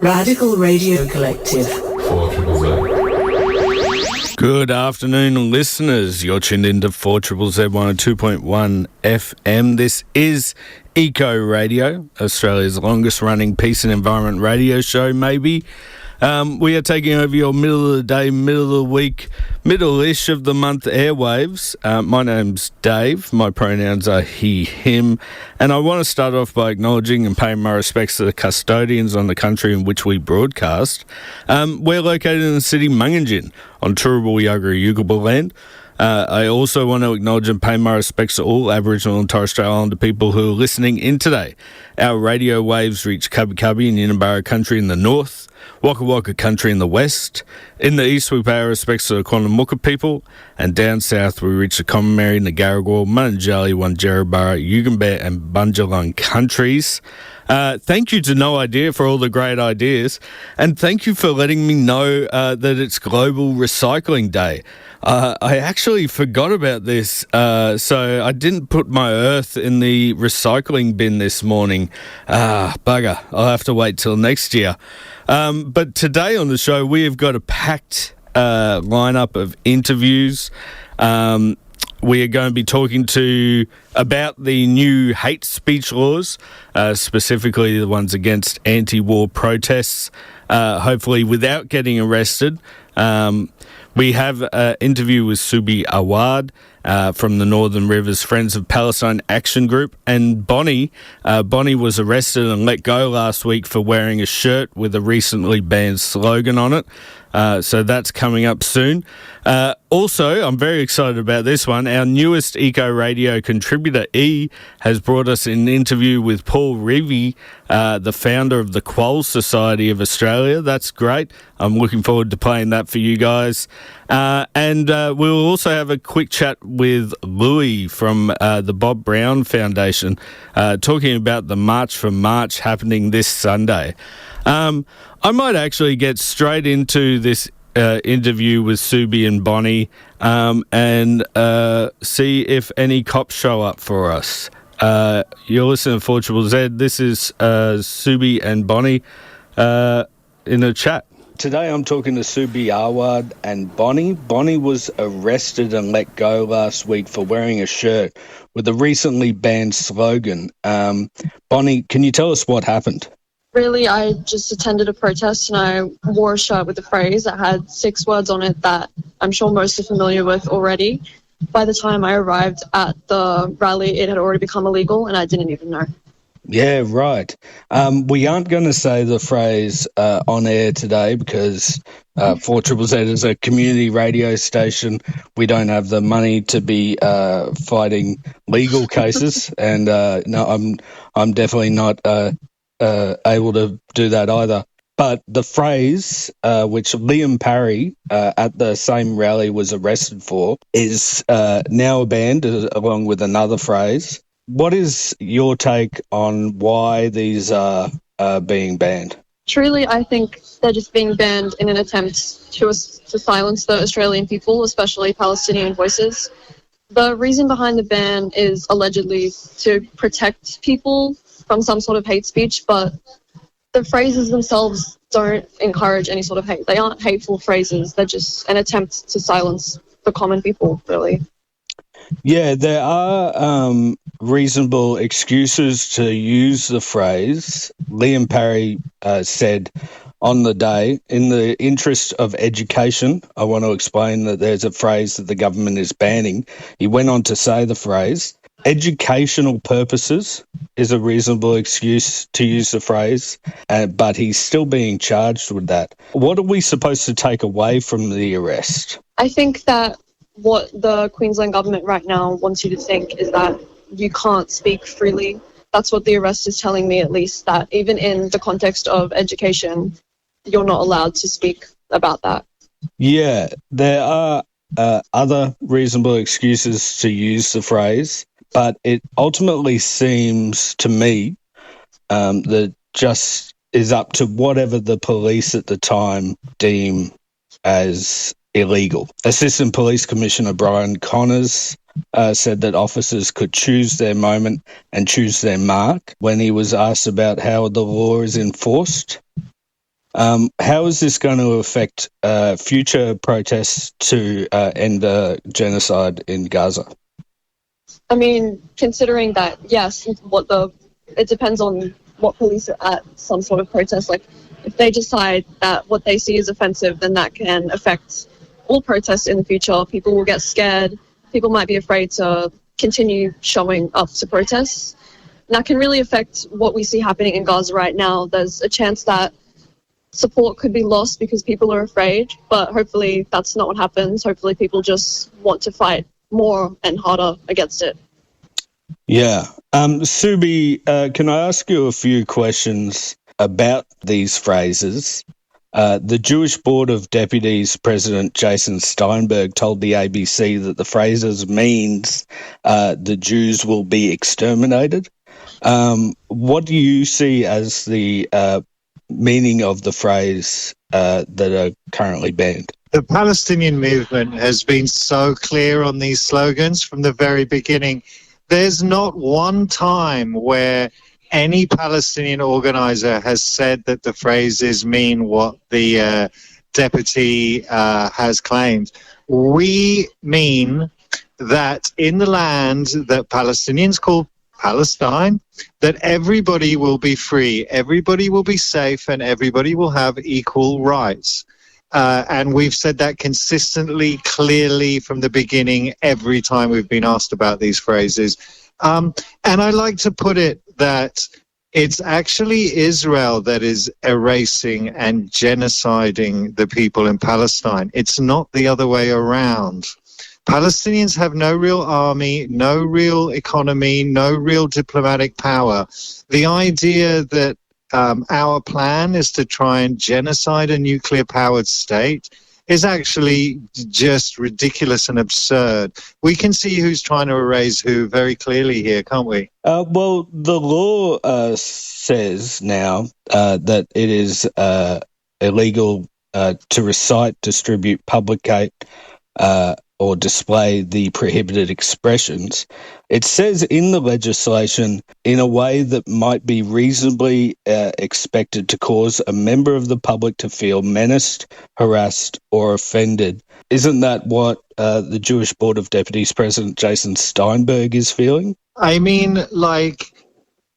Radical Radio Collective. Good afternoon, listeners. You're tuned into 4ZZZ 102.1 FM. This is Eco Radio, Australia's longest running peace and environment radio show, maybe. We are taking over your middle of the day, middle of the week, middle-ish of the month airwaves. My name's Dave. My pronouns are he, him. And I want to start off by acknowledging and paying my respects to the custodians on the country in which we broadcast. We're located in the city Mungingin on Turrbal Yagara Yugambeh land. I also want to acknowledge and pay my respects to all Aboriginal and Torres Strait Islander people who are listening in today. Our radio waves reach Cubby Cubby and Yinambara country in the north, Waka Waka country in the west. In the east, we pay our respects to the Quandamooka people, and down south, we reach the Commonwealth, Nagaragwal, Mununjali, Wandjarabara, Yugambeh, and Bundjalung countries. Thank you to No Idea for all the great ideas, and thank you for letting me know that it's Global Recycling Day. I actually forgot about this, so I didn't put my earth in the recycling bin this morning. Bugger, I'll have to wait till next year. But today on the show, we have got a packed lineup of interviews. We are going to be talking about the new hate speech laws, specifically the ones against anti-war protests, hopefully without getting arrested. We have an interview with Subhi Awad from the Northern Rivers Friends of Palestine Action Group, and Bonnie. Bonnie was arrested and let go last week for wearing a shirt with a recently banned slogan on it. So that's coming up soon. Also, I'm very excited about this one. Our newest Eco Radio contributor, E, has brought us an interview with Paul Reevy, the founder of the Quolls Society of Australia. That's great. I'm looking forward to playing that for you guys. And we'll also have a quick chat with Louis from the Bob Brown Foundation, talking about the March for March happening this Sunday. I might actually get straight into this interview with Subhi and Bonnie and see if any cops show up for us. You're listening to 4ZZZ. This is Subhi and Bonnie in a chat. Today I'm talking to Subhi Awad and Bonnie. Bonnie was arrested and let go last week for wearing a shirt with a recently banned slogan. Bonnie, can you tell us what happened? Really, I just attended a protest and I wore a shirt with a phrase that had 6 words on it that I'm sure most are familiar with already. By the time I arrived at the rally, it had already become illegal and I didn't even know. Yeah, right. We aren't going to say the phrase on air today because 4ZZZ is a community radio station. We don't have the money to be fighting legal cases, and no, I'm definitely not able to do that either. But the phrase, which Liam Parry at the same rally was arrested for, is now banned along with another phrase. What is your take on why these are being banned? Truly, I think they're just being banned in an attempt to silence the Australian people, especially Palestinian voices. The reason behind the ban is allegedly to protect people from some sort of hate speech, but the phrases themselves don't encourage any sort of hate. They aren't hateful phrases. They're just an attempt to silence the common people, really. Yeah, there are reasonable excuses to use the phrase. Liam Parry said on the day, in the interest of education, I want to explain that there's a phrase that the government is banning. He went on to say the phrase, educational purposes is a reasonable excuse to use the phrase, but he's still being charged with that. What are we supposed to take away from the arrest? I think that what the Queensland government right now wants you to think is that you can't speak freely. That's what the arrest is telling me, at least, that even in the context of education, you're not allowed to speak about that. Yeah, there are other reasonable excuses to use the phrase, but it ultimately seems to me that just is up to whatever the police at the time deem as illegal. Assistant Police Commissioner Brian Connors said that officers could choose their moment and choose their mark when he was asked about how the law is enforced. How is this going to affect future protests to end the genocide in Gaza? I mean, considering that, yes, it depends on what police are at some sort of protest. Like, if they decide that what they see is offensive, then that can affect all protests in the future. People will get scared. People might be afraid to continue showing up to protests. And that can really affect what we see happening in Gaza right now. There's a chance that support could be lost because people are afraid, but hopefully that's not what happens. Hopefully people just want to fight more and harder against it. Yeah. Subhi, can I ask you a few questions about these phrases? The Jewish Board of Deputies President Jason Steinberg told the ABC that the phrases means the Jews will be exterminated. What do you see as the meaning of the phrase that are currently banned? The Palestinian movement has been so clear on these slogans from the very beginning. There's not one time where any Palestinian organizer has said that the phrases mean what the deputy has claimed. We mean that in the land that Palestinians call Palestine, that everybody will be free, everybody will be safe, and everybody will have equal rights. And we've said that consistently, clearly from the beginning, every time we've been asked about these phrases. And I like to put it that it's actually Israel that is erasing and genociding the people in Palestine. It's not the other way around. Palestinians have no real army, no real economy, no real diplomatic power. The idea that our plan is to try and genocide a nuclear-powered state is actually just ridiculous and absurd. We can see who's trying to erase who very clearly here, can't we? Well, the law says now that it is illegal to recite, distribute, publicate, or display the prohibited expressions. It says in the legislation in a way that might be reasonably expected to cause a member of the public to feel menaced, harassed, or offended. Isn't that what the Jewish Board of Deputies President Jason Steinberg is feeling? I mean,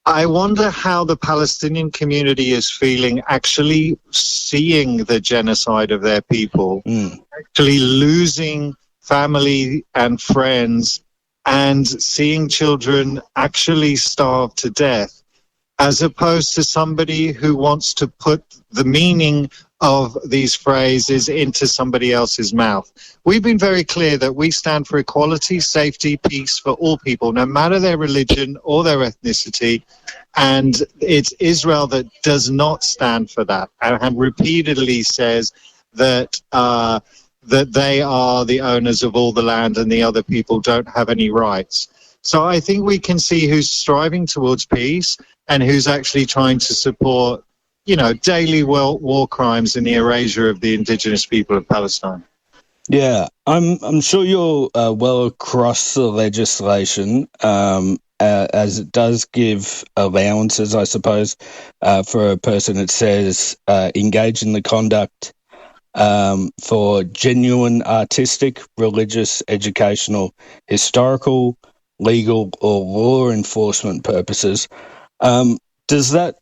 I wonder how the Palestinian community is feeling actually seeing the genocide of their people, actually losing family and friends and seeing children actually starve to death, as opposed to somebody who wants to put the meaning of these phrases into somebody else's mouth. We've been very clear that we stand for equality, safety, peace for all people, no matter their religion or their ethnicity. And it's Israel that does not stand for that and repeatedly says that that they are the owners of all the land and the other people don't have any rights. So I think we can see who's striving towards peace and who's actually trying to support, daily war crimes in the erasure of the indigenous people of Palestine. Yeah, I'm sure you're well across the legislation, as it does give allowances, I suppose, for a person. It says engage in the conduct for genuine artistic, religious, educational, historical, legal, or law enforcement purposes. Does that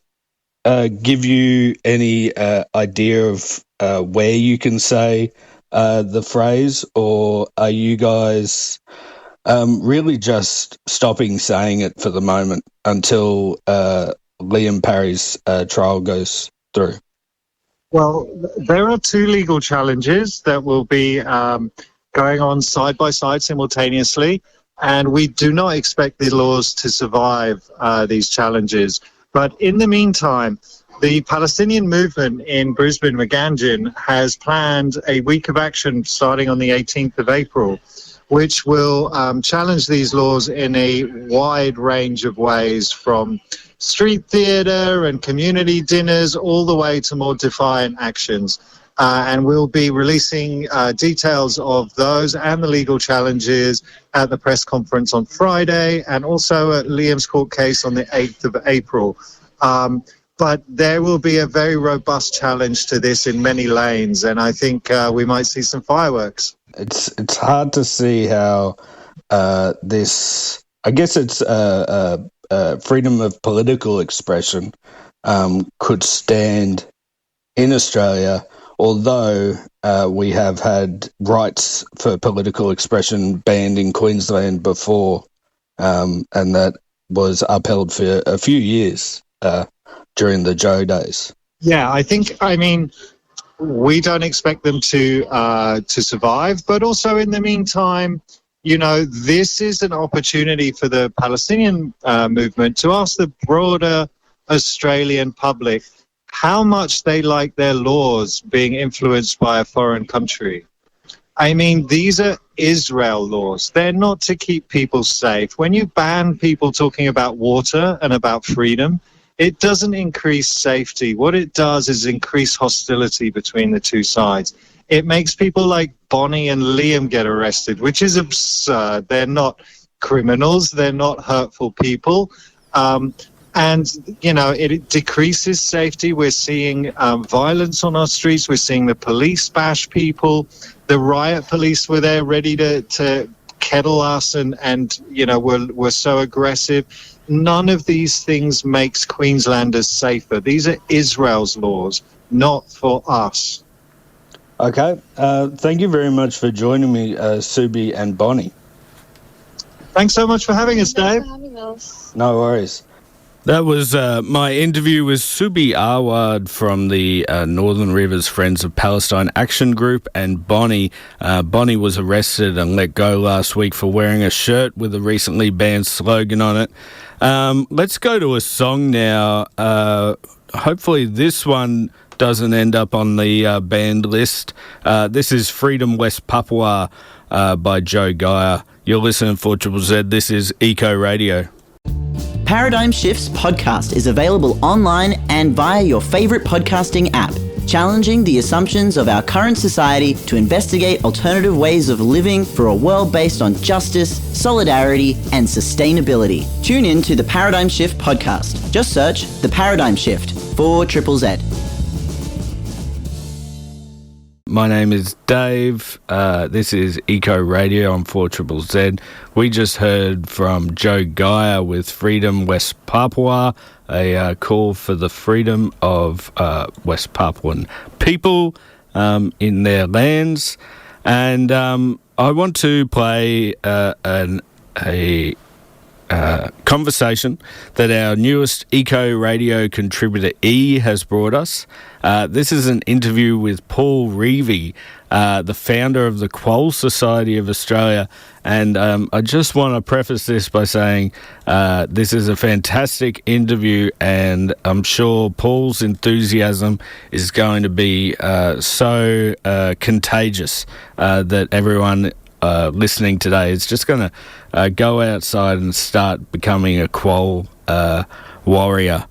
give you any idea of where you can say the phrase, or are you guys really just stopping saying it for the moment until Liam Parry's trial goes through? Well, there are two legal challenges that will be going on side by side simultaneously, and we do not expect the laws to survive these challenges. But in the meantime, the Palestinian movement in Brisbane-Magandran has planned a week of action starting on the 18th of April, which will challenge these laws in a wide range of ways, from street theatre and community dinners all the way to more defiant actions. and we'll be releasing details of those and the legal challenges at the press conference on Friday, and also at Liam's court case on the 8th of April. But there will be a very robust challenge to this in many lanes, and I think we might see some fireworks. It's hard to see how this, I guess it's freedom of political expression could stand in Australia, although we have had rights for political expression banned in Queensland before, and that was upheld for a few years during the Joe days. Yeah, I mean, we don't expect them to survive, but also in the meantime, you know, this is an opportunity for the Palestinian movement to ask the broader Australian public how much they like their laws being influenced by a foreign country. I mean, these are Israel laws. They're not to keep people safe. When you ban people talking about water and about freedom, it doesn't increase safety. What it does is increase hostility between the two sides. It makes people like Bonnie and Liam get arrested, which is absurd. They're not criminals. They're not hurtful people. And, you know, it decreases safety. We're seeing violence on our streets. We're seeing the police bash people. The riot police were there ready to kettle us and you know, we're so aggressive. None of these things makes Queenslanders safer. These are Israel's laws, not for us. Okay. Thank you very much for joining me, Subhi and Bonnie. Thanks so much for having us, Dave. Thanks for having us. No worries. That was my interview with Subhi Awad from the Northern Rivers Friends of Palestine Action Group, and Bonnie. Bonnie was arrested and let go last week for wearing a shirt with a recently banned slogan on it. Let's go to a song now. Hopefully this one doesn't end up on the banned list. This is Freedom West Papua by Joe Geyer. You're listening for Triple Z. This is Eco Radio. Paradigm Shift's podcast is available online and via your favourite podcasting app, challenging the assumptions of our current society to investigate alternative ways of living for a world based on justice, solidarity and sustainability. Tune in to the Paradigm Shift podcast. Just search The Paradigm Shift for Triple Z. My name is Dave. This is Eco Radio on 4ZZZ. We just heard from Joe Geyer with Freedom West Papua, a call for the freedom of West Papuan people in their lands. And I want to play a conversation that our newest Eco Radio contributor E has brought us. This is an interview with Paul Reevy, the founder of the Quolls Society of Australia. And I just want to preface this by saying this is a fantastic interview, and I'm sure Paul's enthusiasm is going to be so contagious that everyone listening today is just going to go outside and start becoming a Quoll warrior.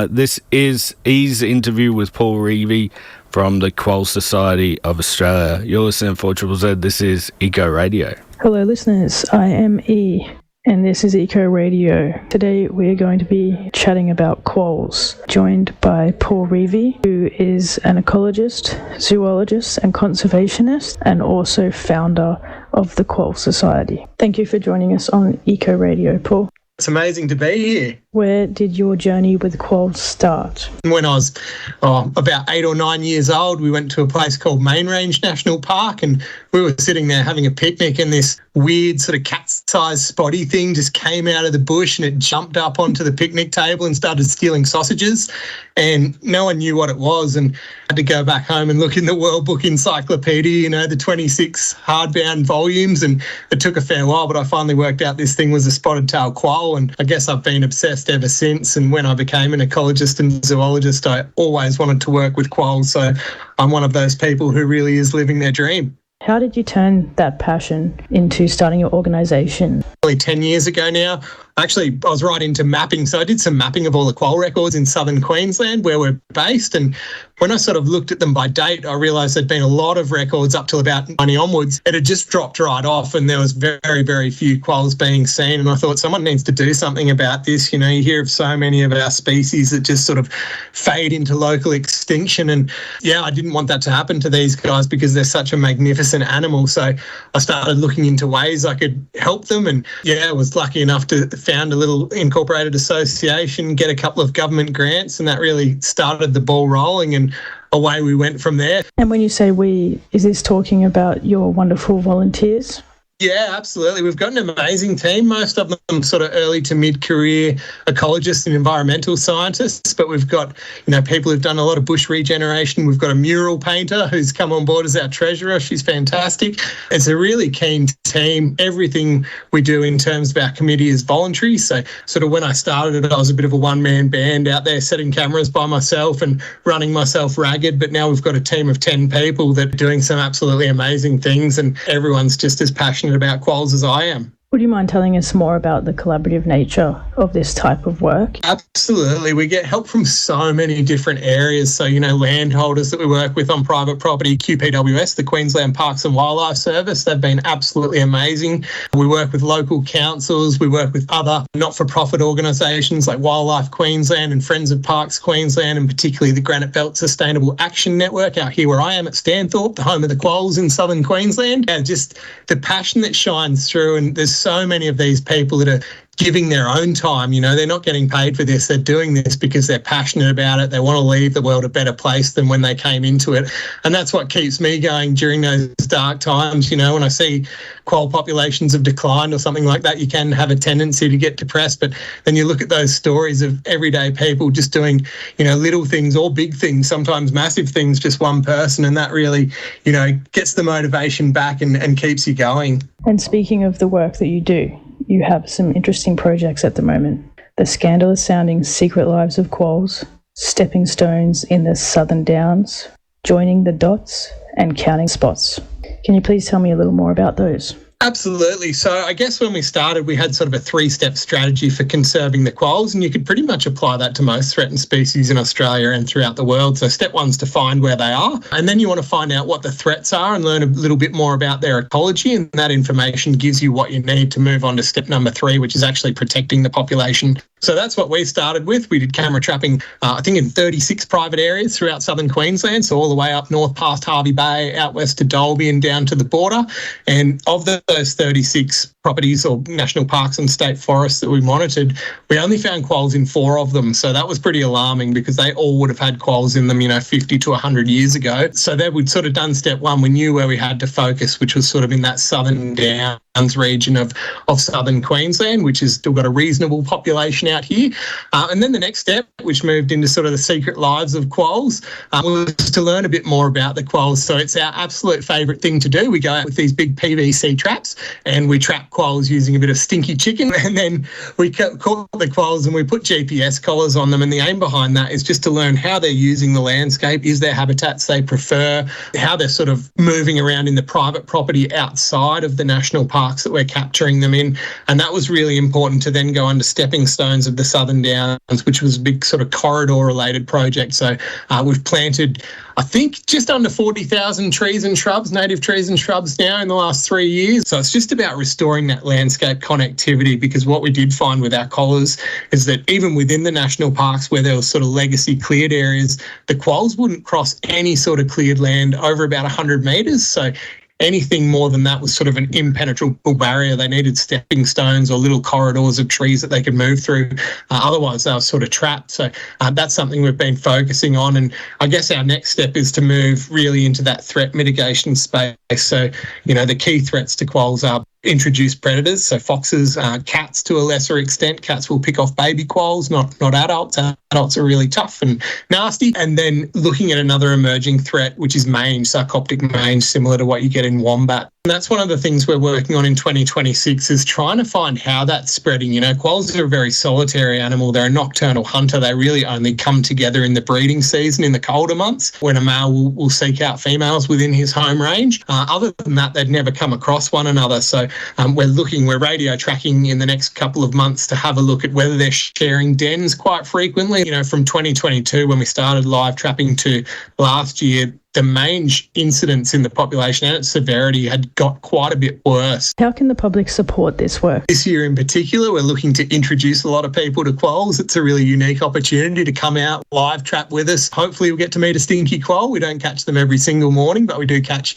This is E's interview with Paul Reevy from the Quolls Society of Australia. You're listening for Triple Z. This is Eco Radio. Hello listeners, I am E and this is Eco Radio. Today we're going to be chatting about quolls, joined by Paul Reevy, who is an ecologist, zoologist and conservationist, and also founder of the Quolls Society. Thank you for joining us on Eco Radio, Paul. It's amazing to be here. Where did your journey with quolls start? When I was about 8 or 9 years old, we went to a place called Main Range National Park, and we were sitting there having a picnic, and this weird sort of cat-sized spotty thing just came out of the bush, and it jumped up onto the picnic table and started stealing sausages, and no one knew what it was, and I had to go back home and look in the World Book Encyclopedia, you know, the 26 hardbound volumes, and it took a fair while, but I finally worked out this thing was a spotted-tailed quoll, and I guess I've been obsessed ever since. And when I became an ecologist and zoologist, I always wanted to work with quolls, so I'm one of those people who really is living their dream. How did you turn that passion into starting your organisation? Nearly 10 years ago now, Actually, I was right into mapping. So I did some mapping of all the quoll records in southern Queensland where we're based. And when I sort of looked at them by date, I realised there'd been a lot of records up till about 90 onwards. It had just dropped right off and there was very, very few quolls being seen. And I thought someone needs to do something about this. You know, you hear of so many of our species that just sort of fade into local extinction. And yeah, I didn't want that to happen to these guys because they're such a magnificent animal. So I started looking into ways I could help them. And yeah, I was lucky enough to found a little incorporated association, get a couple of government grants, and that really started the ball rolling, and away we went from there. And when you say we, is this talking about your wonderful volunteers? Yeah, absolutely. We've got an amazing team, most of them sort of early to mid-career ecologists and environmental scientists, but we've got, you know, people who've done a lot of bush regeneration. We've got a mural painter who's come on board as our treasurer. She's fantastic. It's a really keen team. Everything we do in terms of our committee is voluntary. So sort of when I started it, I was a bit of a one-man band out there setting cameras by myself and running myself ragged, but now we've got a team of 10 people that are doing some absolutely amazing things, and everyone's just as passionate about quolls as I am. Would you mind telling us more about the collaborative nature of this type of work? Absolutely. We get help from so many different areas. So, you know, landholders that we work with on private property, QPWS, the Queensland Parks and Wildlife Service, they've been absolutely amazing. We work with local councils. We work with other not-for-profit organisations like Wildlife Queensland and Friends of Parks Queensland, and particularly the Granite Belt Sustainable Action Network out here where I am at Stanthorpe, the home of the Quolls in southern Queensland. And just the passion that shines through, and there's so many of these people that are giving their own time. You know, they're not getting paid for this. They're doing this because they're passionate about it. They want to leave the world a better place than when they came into it. And that's what keeps me going during those dark times. You know, when I see quoll populations have declined or something like that, you can have a tendency to get depressed. But then you look at those stories of everyday people just doing, you know, little things or big things, sometimes massive things, just one person. And that really, you know, gets the motivation back and keeps you going. And speaking of the work that you do, you have some interesting projects at the moment. The scandalous sounding Secret Lives of Quolls, Stepping Stones in the Southern Downs, Joining the Dots, and Counting Spots. Can you please tell me a little more about those? Absolutely. So I guess when we started, we had sort of a 3-step strategy for conserving the quolls, and you could pretty much apply that to most threatened species in Australia and throughout the world. So step 1's to find where they are, and then you want to find out what the threats are and learn a little bit more about their ecology, and that information gives you what you need to move on to step number 3, which is actually protecting the population. So that's what we started with. We did camera trapping, I think, in 36 private areas throughout southern Queensland, so all the way up north past Hervey Bay, out west to Dalby and down to the border. And of those 36 properties or national parks and state forests that we monitored, we only found quolls in 4 of them. So that was pretty alarming because they all would have had quolls in them, you know, 50 to 100 years ago. So there we'd sort of done step 1. We knew where we had to focus, which was sort of in that southern Downs region of southern Queensland, which has still got a reasonable population out here. And then the next step, which moved into sort of the secret lives of quolls, was to learn a bit more about the quolls. So it's our absolute favourite thing to do. We go out with these big PVC traps and we trap quolls using a bit of stinky chicken, and then we caught the quolls and we put GPS collars on them. And the aim behind that is just to learn how they're using the landscape, is there habitats they prefer, how they're sort of moving around in the private property outside of the national parks that we're capturing them in. And that was really important to then go under stepping stones of the Southern Downs, which was a big sort of corridor-related project. So we've planted, I think, just under 40,000 trees and shrubs, native trees and shrubs now in the last 3 years. So it's just about restoring that landscape connectivity, because what we did find with our collars is that even within the national parks where there was sort of legacy cleared areas, the quolls wouldn't cross any sort of cleared land over about 100 metres. So anything more than that was sort of an impenetrable barrier. They needed stepping stones or little corridors of trees that they could move through. Otherwise, they were sort of trapped. So that's something we've been focusing on. And I guess our next step is to move really into that threat mitigation space. So, you know, the key threats to quolls are introduced predators, so foxes, cats to a lesser extent. Cats will pick off baby quolls, not adults. adults are really tough and nasty. And then looking at another emerging threat, which is mange, sarcoptic mange, similar to what you get in wombat. And that's one of the things we're working on in 2026 is trying to find how that's spreading. You know, quolls are a very solitary animal. They're a nocturnal hunter. They really only come together in the breeding season in the colder months when a male will seek out females within his home range. Other than that, they'd never come across one another. So we're radio tracking in the next couple of months to have a look at whether they're sharing dens quite frequently. You know, from 2022 when we started live trapping to last year, the mange incidence in the population and its severity had got quite a bit worse. How can the public support this work? This year in particular, we're looking to introduce a lot of people to quolls. It's a really unique opportunity to come out, live trap with us. Hopefully we'll get to meet a stinky quoll. We don't catch them every single morning, but we do catch,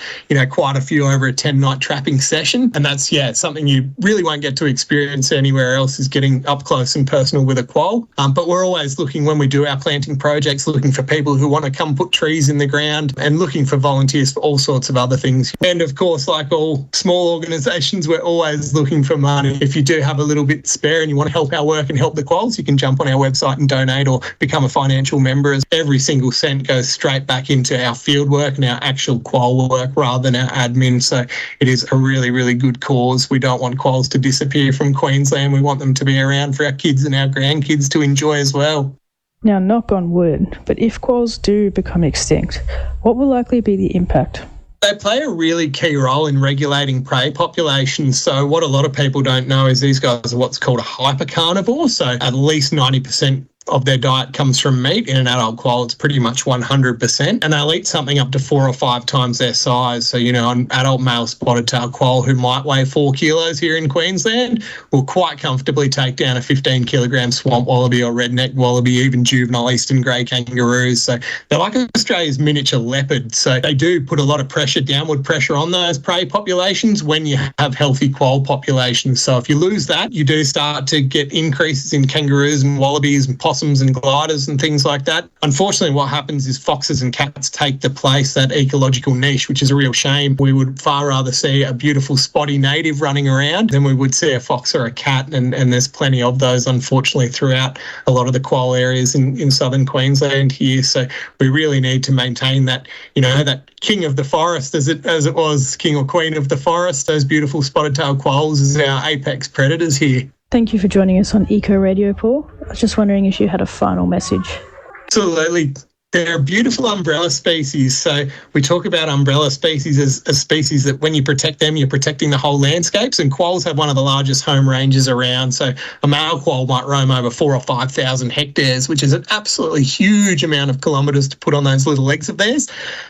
quite a few over a 10-night trapping session. And that's, something you really won't get to experience anywhere else is getting up close and personal with a quoll. But we're always looking, when we do our planting projects, looking for people who want to come put trees in the ground and looking for volunteers for all sorts of other things. And of course, like all small organisations, we're always looking for money. If you do have a little bit spare and you want to help our work and help the quolls, you can jump on our website and donate or become a financial member. Every single cent goes straight back into our field work and our actual quoll work rather than our admin. So it is a really, really good cause. We don't want quolls to disappear from Queensland. We want them to be around for our kids and our grandkids to enjoy as well. Now, knock on wood, but if quolls do become extinct, what will likely be the impact? They play a really key role in regulating prey populations. So what a lot of people don't know is these guys are what's called a hypercarnivore. So at least 90% of their diet comes from meat. In an adult quoll, it's pretty much 100%. And they'll eat something up to 4 or 5 times their size. So, an adult male spotted tail quoll who might weigh 4 kilos here in Queensland will quite comfortably take down a 15-kilogram swamp wallaby or redneck wallaby, even juvenile eastern grey kangaroos. So they're like Australia's miniature leopard. So they do put a lot of pressure, downward pressure on those prey populations when you have healthy quoll populations. So if you lose that, you do start to get increases in kangaroos and wallabies and possums and gliders and things like that. Unfortunately, what happens is foxes and cats take the place, that ecological niche, which is a real shame. We would far rather see a beautiful spotty native running around than we would see a fox or a cat, and there's plenty of those, unfortunately, throughout a lot of the quoll areas in southern Queensland here. So we really need to maintain that, that king of the forest, as it was, king or queen of the forest. Those beautiful spotted-tailed quolls as our apex predators here. Thank you for joining us on Eco Radio, Paul. I was just wondering if you had a final message. Absolutely. They're a beautiful umbrella species. So we talk about umbrella species as species that when you protect them, you're protecting the whole landscapes. And quolls have one of the largest home ranges around. So a male quoll might roam over 4,000 or 5,000 hectares, which is an absolutely huge amount of kilometres to put on those little legs of theirs.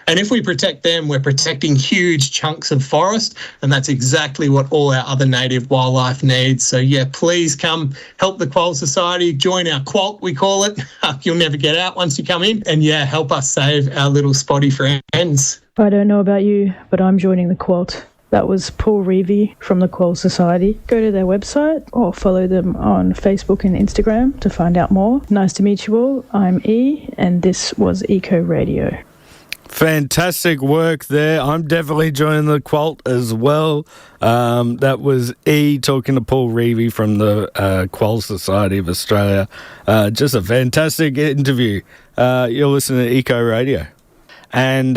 And if we protect them, we're protecting huge chunks of forest. And that's exactly what all our other native wildlife needs. So please come help the Quoll Society. Join our quolt, we call it. You'll never get out once you come in. And help us save our little spotty friends. I don't know about you, but I'm joining the Quolt. That was Paul Reevy from the Quoll Society. Go to their website or follow them on Facebook and Instagram to find out more. Nice to meet you all. I'm E, and this was Eco Radio. Fantastic work there. I'm definitely joining the Quolt as well. That was E talking to Paul Reevy from the Quolls Society of Australia. Just a fantastic interview. You're listening to Eco Radio. And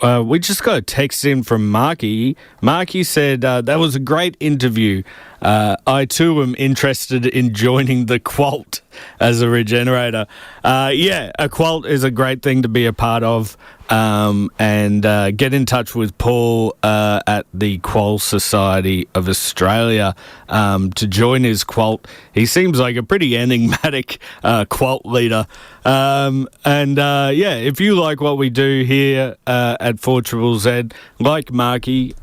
we just got a text in from Marky. Marky said, that was a great interview. I too am interested in joining the Quolt as a regenerator. A Quolt is a great thing to be a part of. And get in touch with Paul at the Quolls Society of Australia to join his Quolt. He seems like a pretty enigmatic Quolt leader. If you like what we do here at 4ZZZ, like Marky,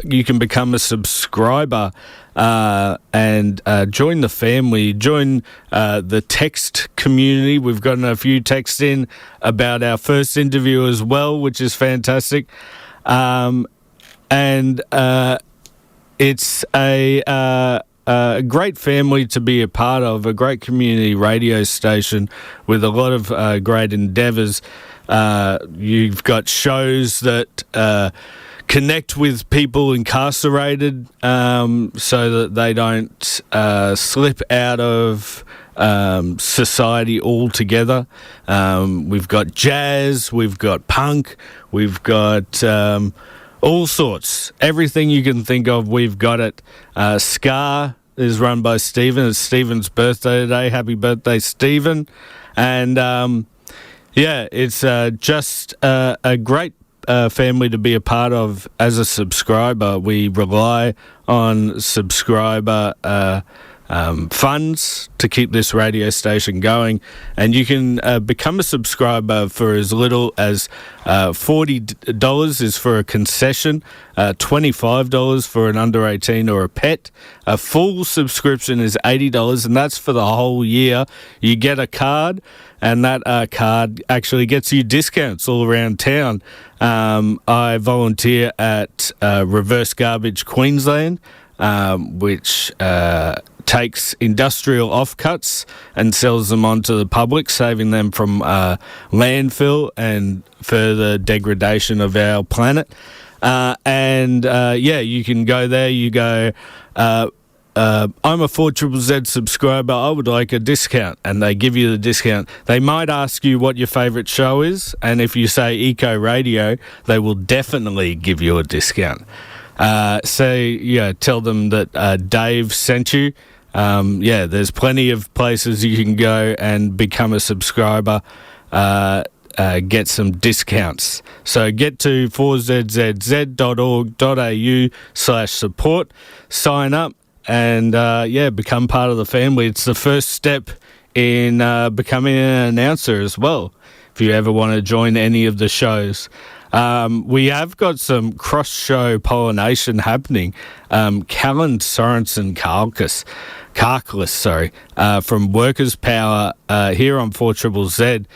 you can become a subscriber and join the family, join the text community. We've gotten a few texts in about our first interview as well, which is fantastic. It's a great family to be a part of, a great community radio station with a lot of great endeavours. You've got shows that connect with people incarcerated so that they don't slip out of society all together. We've got jazz, we've got punk, we've got all sorts. Everything you can think of, we've got it. Ska is run by Stephen. It's Stephen's birthday today. Happy birthday, Stephen. And it's just a great family to be a part of as a subscriber. We rely on subscriber funds to keep this radio station going, and you can become a subscriber for as little as $40 is for a concession, $25 for an under 18 or a pet. A full subscription is $80, and that's for the whole year. You get a card, and that card actually gets you discounts all around town. I volunteer at Reverse Garbage Queensland, which takes industrial offcuts and sells them onto the public, saving them from landfill and further degradation of our planet. You can go there. You go, I'm a 4ZZZ subscriber, I would like a discount, and they give you the discount. They might ask you what your favourite show is, and if you say Eco Radio, they will definitely give you a discount. Tell them that Dave sent you. There's plenty of places you can go and become a subscriber, get some discounts. So get to 4zzz.org.au/support, sign up, and become part of the family. It's the first step in becoming an announcer as well, if you ever want to join any of the shows. We have got some cross-show pollination happening. Callen Sorensen Karklis, from Workers' Power here on 4ZZZ,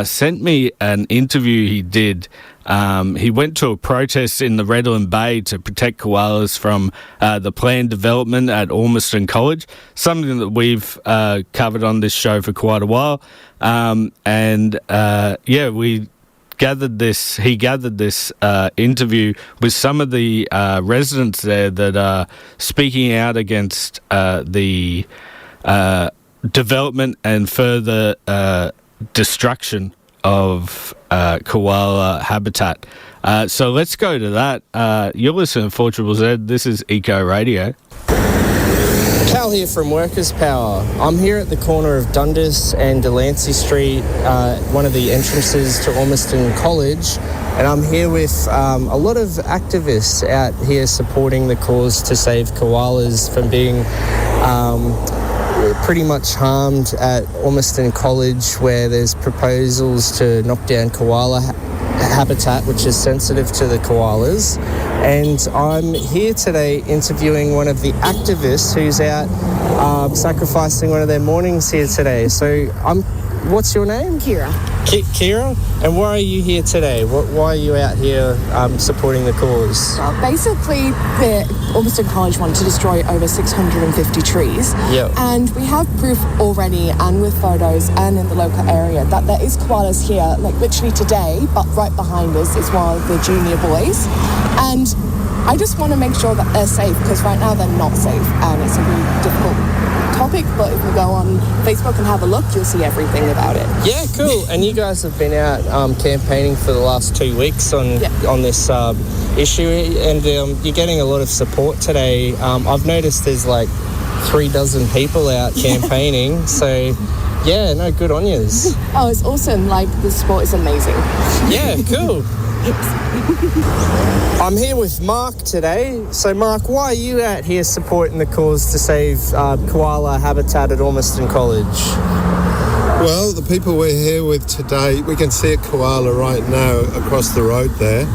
sent me an interview he did. He went to a protest in the Redland Bay to protect koalas from the planned development at Ormiston College, something that we've covered on this show for quite a while. He gathered this interview with some of the residents there that are speaking out against the development and further destruction of koala habitat. So let's go to that. You're listening to 4ZZZ. This is Eco Radio. Cal here from Workers' Power. I'm here at the corner of Dundas and Delancey Street, one of the entrances to Ormiston College, and I'm here with a lot of activists out here supporting the cause to save koalas from being pretty much harmed at Ormiston College, where there's proposals to knock down koala habitat, which is sensitive to the koalas. And I'm here today interviewing one of the activists who's out sacrificing one of their mornings here today. So what's your name? Kira. Kira? And why are you here today? Why are you out here supporting the cause? Well, basically, the Ormiston College wanted to destroy over 650 trees. Yep. And we have proof already, and with photos and in the local area, that there is koalas here, like literally today, but right behind us is one of the junior boys. And I just want to make sure that they're safe, because right now they're not safe, and it's a really difficult topic, but if you go on Facebook and have a look, you'll see everything about it. Yeah, cool. And you guys have been out campaigning for the last 2 weeks on this issue, and you're getting a lot of support today. I've noticed there's like 3 dozen people out campaigning, so yeah, no, good on yous. Oh, it's awesome. Like, the support is amazing. Yeah, cool. I'm here with Mark today. So Mark, why are you out here supporting the cause to save koala habitat at Ormiston College? Well, the people we're here with today, we can see a koala right now across the road there,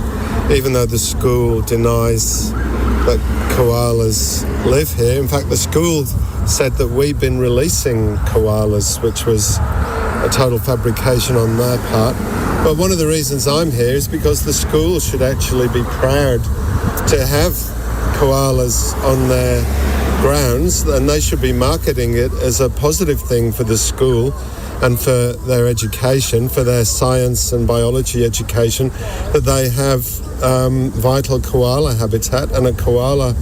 even though the school denies that koalas live here. In fact, the school said that we've been releasing koalas, which was a total fabrication on their part. But one of the reasons I'm here is because the school should actually be proud to have koalas on their grounds, and they should be marketing it as a positive thing for the school and for their education, for their science and biology education, that they have vital koala habitat, and a koala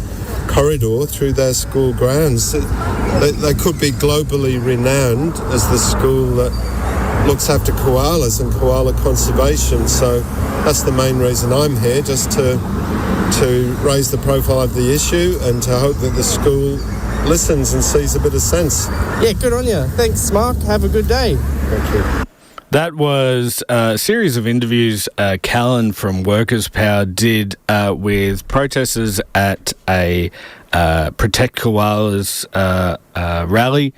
corridor through their school grounds. They could be globally renowned as the school that looks after koalas and koala conservation. So that's the main reason I'm here, just to raise the profile of the issue and to hope that the school listens and sees a bit of sense. Yeah, good on you. Thanks, Mark. Have a good day. Thank you. That was a series of interviews Callen from Workers' Power did with protesters at a Protect Koalas rally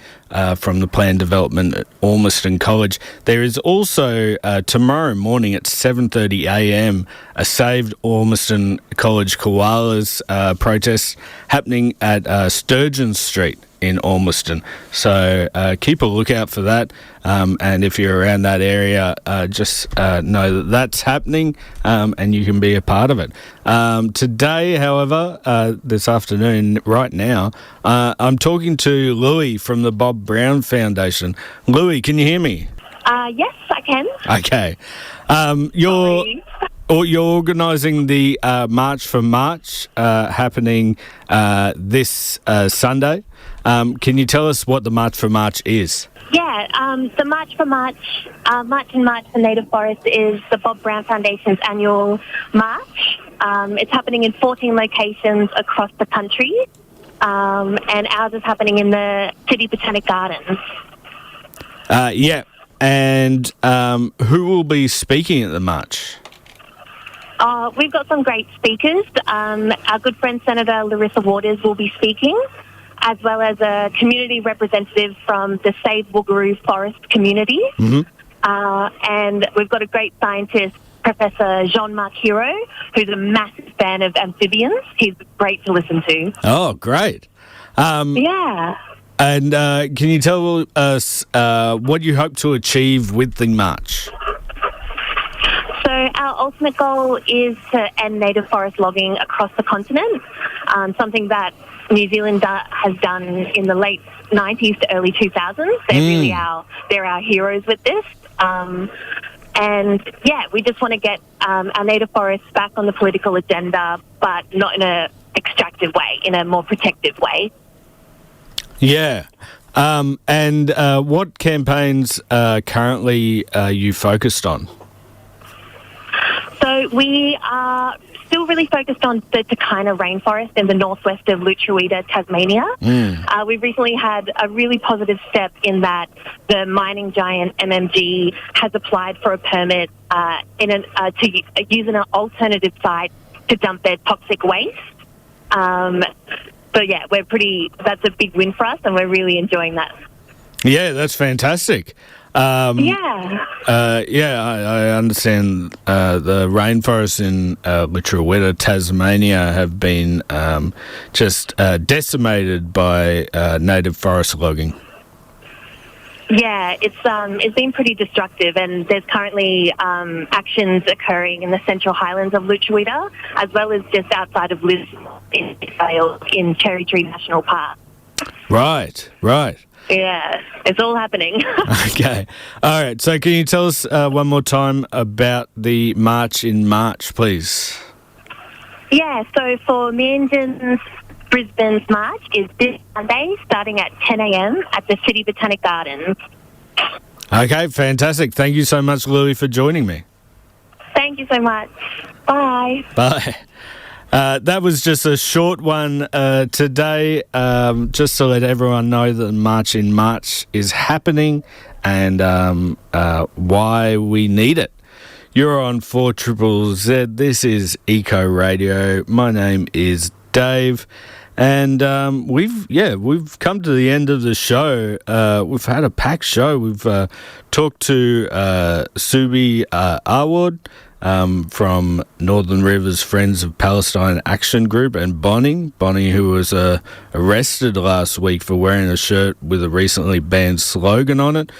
from the planned development at Ormiston College. There is also tomorrow morning at 7:30 a.m. a Saved Ormiston College Koalas protest happening at Sturgeon Street in Ormiston. So keep a lookout for that. And if you're around that area, just know that that's happening and you can be a part of it. Today, however, this afternoon, right now, I'm talking to Louis from the Bob Brown Foundation. Louis, can you hear me? Yes, I can. Okay. You're organising the March for March happening this Sunday. Can you tell us what the March for March is? Yeah, the March for March, March in March for Native Forest is the Bob Brown Foundation's annual march. It's happening in 14 locations across the country, and ours is happening in the City Botanic Gardens. Yeah, and who will be speaking at the march? We've got some great speakers. Our good friend Senator Larissa Waters will be speaking, as well as a community representative from the Save Woogaroo Forest community. Mm-hmm. And we've got a great scientist, Professor Jean-Marc Hiro, who's a massive fan of amphibians. He's great to listen to. Oh, great. Yeah. And can you tell us what you hope to achieve with the march? So our ultimate goal is to end native forest logging across the continent, something that New Zealand has done in the late 90s to early 2000s. They're our heroes with this. And yeah, we just want to get our native forests back on the political agenda, but not in a extractive way, in a more protective way. Yeah. And what campaigns currently are you focused on? So we are still really focused on the Takina rainforest in the northwest of Lutruwita, Tasmania. We've recently had a really positive step in that the mining giant MMG has applied for a permit to use an alternative site to dump their toxic waste. So yeah, that's a big win for us, and we're really enjoying that. Yeah, that's fantastic. I understand the rainforests in Lutruwita, Tasmania have been just decimated by native forest logging. Yeah, it's been pretty destructive, and there's currently actions occurring in the Central Highlands of Lutruwita, as well as just outside of Lismore in Cherry Tree National Park. Right. Yeah, it's all happening. Okay. All right. So can you tell us one more time about the March in March, please? Yeah, so for Meanjin's Brisbane's March is this Sunday, starting at 10 a.m. at the City Botanic Gardens. Okay, fantastic. Thank you so much, Louis, for joining me. Thank you so much. Bye. Bye. That was just a short one today, just to let everyone know that March in March is happening and why we need it. You're on 4ZZZ. This is Eco Radio. My name is Dave, and we've come to the end of the show. We've had a packed show. We've talked to Subhi Awad from Northern Rivers Friends of Palestine Action Group, and Bonnie, who was arrested last week for wearing a shirt with a recently banned slogan on it.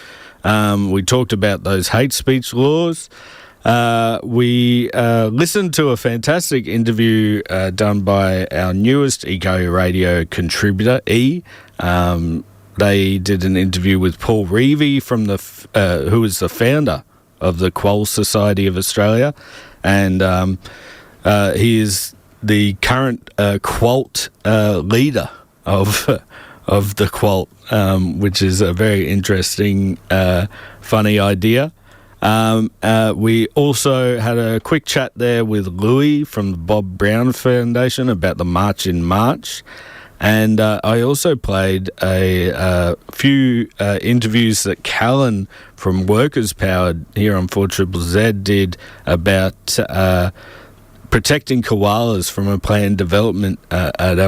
We talked about those hate speech laws. We listened to a fantastic interview done by our newest Eco Radio contributor, E. They did an interview with Paul Reevy from who is the founder of the Quolls Society of Australia, and he is the current Quolls leader of the Quolls, which is a very interesting, funny idea. We also had a quick chat there with Louis from the Bob Brown Foundation about the March in March. And I also played a few interviews that Callen from Workers Powered here on 4ZZZ did about protecting koalas from a planned development at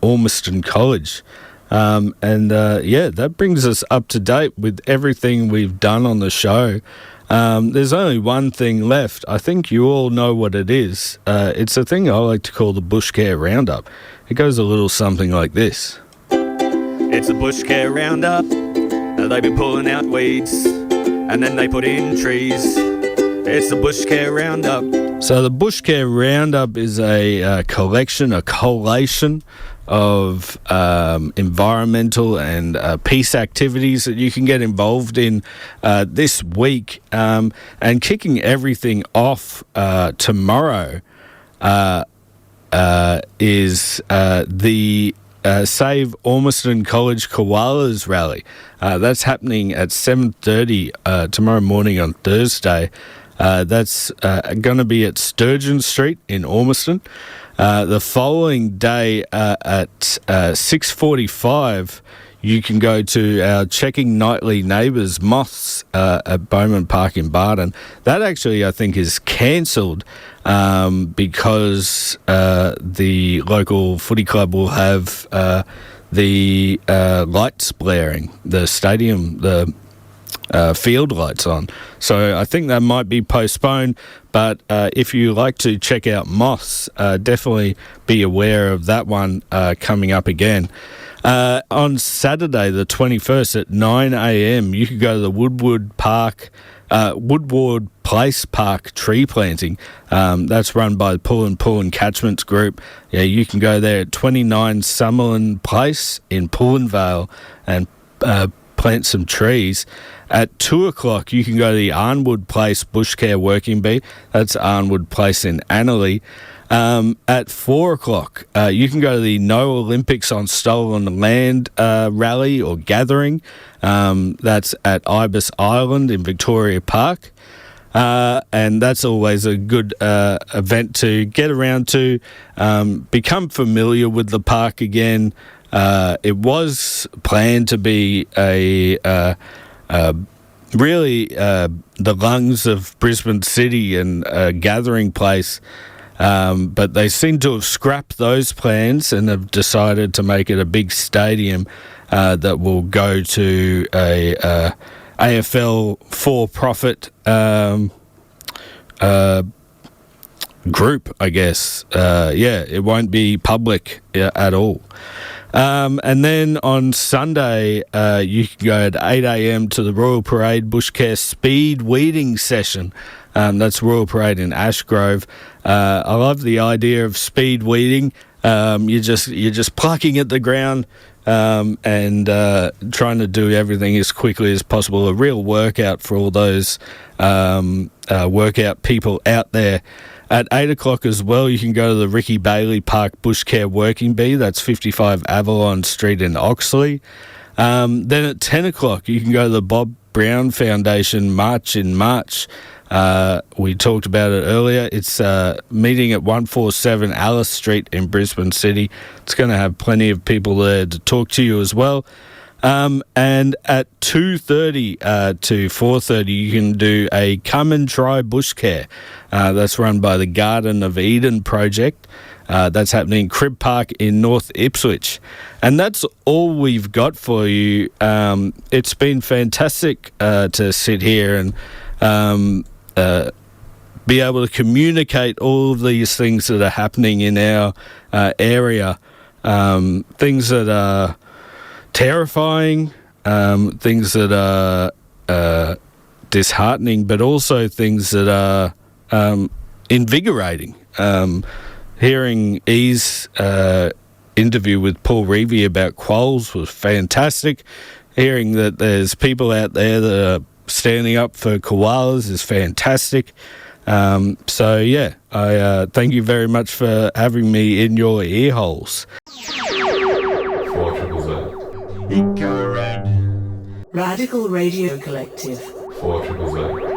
Ormiston College. That brings us up to date with everything we've done on the show. There's only one thing left. I think you all know what it is. It's a thing I like to call the Bushcare Roundup. It goes a little something like this. It's a Bushcare Roundup. They've been pulling out weeds and then they put in trees. It's the Bushcare Roundup. So the Bushcare Roundup is a collation of environmental and peace activities that you can get involved in this week. And kicking everything off tomorrow is the Save Ormiston College Koalas rally. That's happening at 7:30 tomorrow morning on Thursday. That's going to be at Sturgeon Street in Ormiston. The following day at 6:45, you can go to our Checking Nightly Neighbours Moths at Bowman Park in Barton. That actually, I think, is cancelled because the local footy club will have the lights blaring, the stadium, the field lights on. So I think that might be postponed, but if you like to check out Moths, definitely be aware of that one coming up again. On Saturday the 21st at 9 a.m, you could go to the Woodward Place Park tree planting. That's run by the Pullen Catchments group. Yeah, you can go there at 29 Summerland Place in Pullenvale and plant some trees. At 2 o'clock, you can go to the Arnwood Place Bushcare Working Bee. That's Arnwood Place in Annerley. At 4 o'clock, you can go to the No Olympics on Stolen Land rally or gathering. That's at Ibis Island in Victoria Park. And that's always a good event to get around to, become familiar with the park again. It was planned to be really the lungs of Brisbane City and a gathering place, but they seem to have scrapped those plans and have decided to make it a big stadium that will go to a AFL for-profit group, I guess. It won't be public at all. And then on Sunday, you can go at 8 a.m. to the Royal Parade Bushcare Speed Weeding Session. That's Royal Parade in Ashgrove. I love the idea of speed weeding. You're just plucking at the ground and trying to do everything as quickly as possible. A real workout for all those workout people out there. At 8 o'clock as well, you can go to the Ricky Bailey Park Bushcare Working Bee. That's 55 Avalon Street in Oxley. Then at 10 o'clock, you can go to the Bob Brown Foundation March in March. We talked about it earlier. It's meeting at 147 Alice Street in Brisbane City. It's going to have plenty of people there to talk to you as well. And at 2:30 to 4:30, you can do a Come and Try Bushcare. That's run by the Garden of Eden project. That's happening in Crib Park in North Ipswich. And that's all we've got for you. It's been fantastic to sit here and be able to communicate all of these things that are happening in our area, things that are terrifying, things that are disheartening, but also things that are invigorating. Hearing E's interview with Paul Reevy about Quolls was fantastic. Hearing that there's people out there that are standing up for koalas is fantastic. So yeah, I thank you very much for having me in your ear holes. Radical Radio Collective. 4ZZZ.